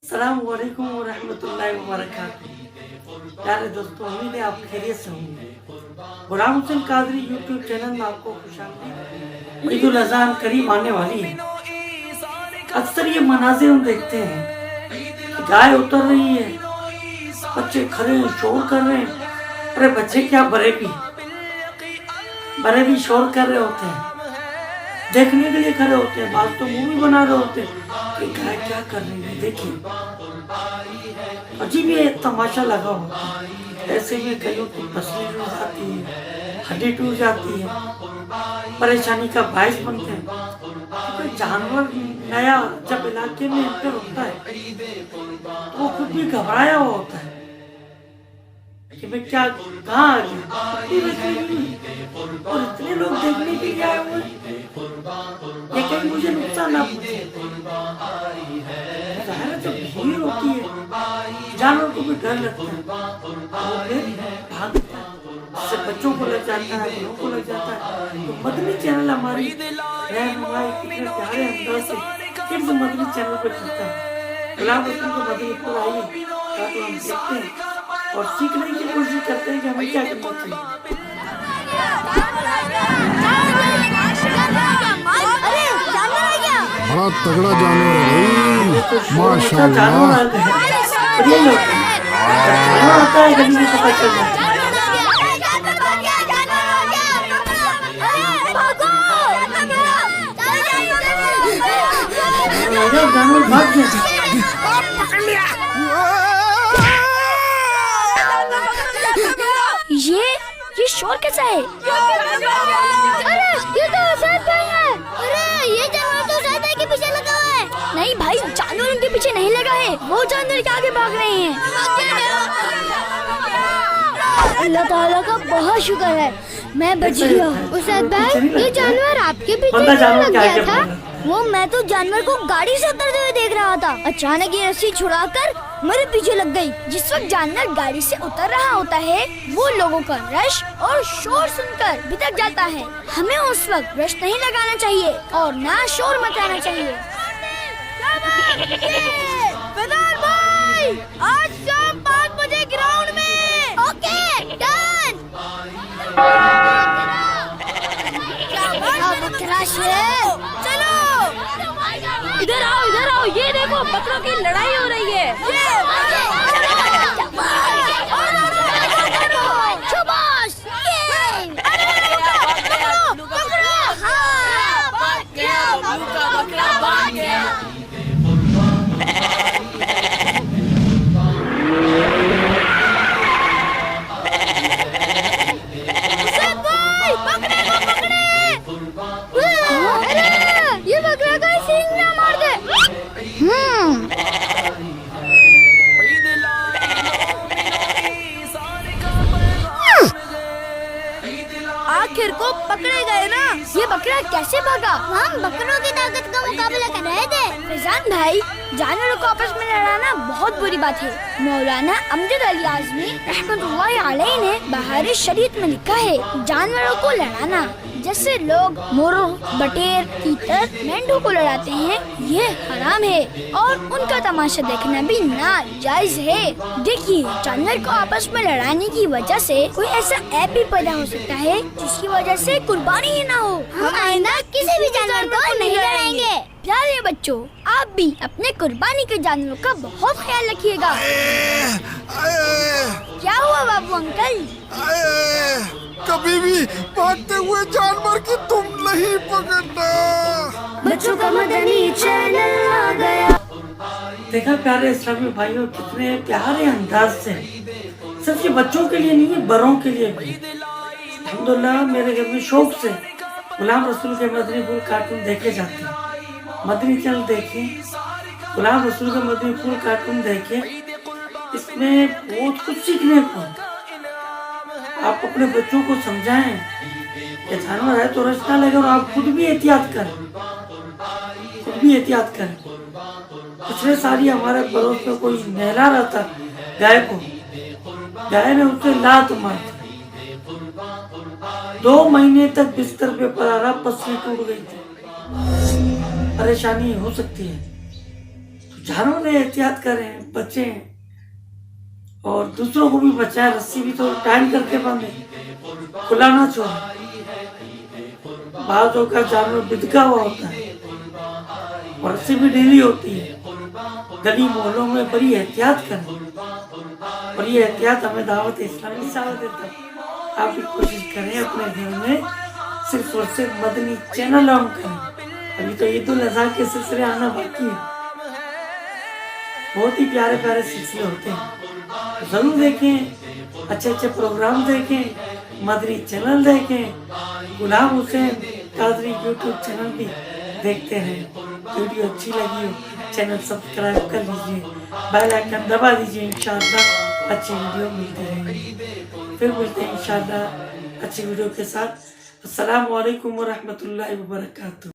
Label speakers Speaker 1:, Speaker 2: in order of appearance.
Speaker 1: अस्सलाम वालेकुम व रहमतुल्लाहि व बरकातुहू। प्यारे दोस्तों, उम्मीद है आप खैरियत से होंगे। गुलाम हुसैन कादरी यूट्यूब चैनल में आपको खुशामदीद। ईद उल अज़हा करीब आने वाली है। अक्सर ये मनाजिर हम देखते हैं कि गाय उतर रही है, बच्चे खड़े हैं, शोर कर रहे हैं। अरे बच्चे क्या, बड़े भी शोर कर रहे होते हैं, देखने के लिए खड़े होते हैं। बात तो मूवी बना रहे होते हैं कि गाय क्या कर रही है, देखिए। अजीब ये तमाशा लगा होता है। ऐसे में कईयों की तस्वीर टूट जाती है, हड्डी टूट जाती है, परेशानी का बायस बनते हैं। तो जानवर नया जब इलाके में एंटर होता है तो वो खुद भी घबराया हुआ होता है कि मैं क्या, कहाँ आ गया, और इतने लोग देखने के लिए आए हुए, ये कहीं मुझे नुकसान ना पहुंचे। जब भीड़ होती है, जानवर को भी डर लगता है, भागता है, इससे बच्चों को लग जाता है, बड़ों को लग जाता है। तो मदनी चैनल हमारी रहनुमाई कितने प्यारे अंदाज से फिर से मदनी चैनल पे करता है। गुलाम हुसैन को मदनी पर आइए तो हम देखते हैं और सीखने की कोशिश करते हैं कि हमें क्या करना चाहिए।
Speaker 2: बड़ा तगड़ा जानवर है भाई, माशाल्लाह।
Speaker 1: आता है गली में पता चल जाता है। जानवर भाग गया।
Speaker 3: ये शोर कैसा है? अरे ये तो असद भाई है। अरे ये जानवर तो असद भाई के पीछे लगा हुआ है। नहीं भाई, जानवर उनके पीछे नहीं लगा है, वो जानवर के आगे भाग रहे हैं। अल्लाह ताला का बहुत शुक्र है मैं बच गया। असद भाई, ये जानवर आपके पीछे लग गया था? वो मैं तो जानवर को गाड़ी से उतरते हुए देख रहा था। अचानक ये रस्सी छुड़ाकर मेरे पीछे लग गई। जिस वक्त जानवर गाड़ी से उतर रहा होता है, वो लोगों का रश और शोर सुनकर भिटक जाता है। हमें उस वक्त रश नहीं लगाना चाहिए और ना शोर मचाना चाहिए। फिदार भाई, आज शाम 5 बजे ग्राउंड में। Okay, done. चलो इधर आओ, ये देखो बकरों की लड़ाई हो रही है। शाबाश। ये बकरा का सींग ना मार दे। आखिर को पकड़े गए ना। ये बकरा कैसे भागा? हम बकरों की ताकत का मुकाबला कर रहे थे। फैजान भाई, जानवरों को आपस में लड़ाना बहुत बुरी बात है। मौलाना अमजद अली आज़मी रहमतुल्लाह अलैह ने बहार शरीयत में लिखा है, जानवरों को लड़ाना जैसे लोग मोरों, बटेर, तीतर, मेंढकों को लड़ाते हैं, ये हराम है और उनका तमाशा देखना भी नाजायज है। देखिए, जानवर को आपस में लड़ाने की वजह से कोई ऐसा ऐप भी पैदा हो सकता है जिसकी वजह से कुर्बानी ही ना हो। हम आइंदा किसी भी जानवर को नहीं लड़ाएंगे। प्यारे बच्चों, आप भी अपने कुर्बानी के जानवरों का बहुत ख्याल रखिएगा। क्या हुआ बाबू अंकल?
Speaker 2: कभी भी भागते हुए जानवर की तुम नहीं पकड़ना।
Speaker 3: बच्चों का मदनी चैनल आ गया।
Speaker 1: देखा प्यारे इस्लामी भाइयों, कितने प्यारे अंदाज से सिर्फ ये बच्चों के लिए नहीं है, बड़ों के लिए भी। अल्हम्दुलिल्लाह मेरे घर में शौक से गुलाम रसूल के मदनी फूल कार्टून देखे जाते हैं। मदनी चैनल देखिए, गुलाम रसूल के मदनी फूल कार्टून देखिए, इसमें बहुत कुछ सीखने को। आप अपने बच्चों को समझाएं कि जानवर है तो रश ना लगे और आप खुद भी एहतियात करें। पिछले साल ही हमारे पड़ोस में कोई नहला रहा था गाय को, गाय ने उसे लात मार दी। 2 महीने तक बिस्तर पे पड़ा रहा, पसली टूट गई थी। परेशानी हो सकती है, तो जानवर है, एहतियात करें, बचें और दूसरों को भी बचाएं। रस्सी भी तो टाइम करके बांधे, खुला ना छोड़े। बाजों का जानवर बिदका हुआ होता है और रस्सी भी ढीली होती है। गली मोहल्लों में बड़ी एहतियात करें और ये एहतियात हमें दावत इस्लामी सावत देता है। आप भी कोशिश करें अपने घर में सिर्फ और सिर्फ मदनी चैनल ऑन करें। अभी तो ईद उल अजहा के सिलसिले आना बाकी है, बहुत ही प्यारे प्यारे सिलसिले होते हैं। जरूर देखें, अच्छे अच्छे प्रोग्राम देखें, मदनी चैनल देखें, गुलाम हुसैन कादरी यूट्यूब चैनल भी देखते हैं। वीडियो अच्छी लगी हो चैनल सब्सक्राइब कर लीजिए, बेल आइकन दबा दीजिए। इंशाअल्लाह अच्छी वीडियो मिलती रहेगी। फिर मिलते हैं इंशाअल्लाह अच्छी वीडियो के साथ। अस्सलामु अलैकुम व रहमतुल्लाहि व बरकातुहू।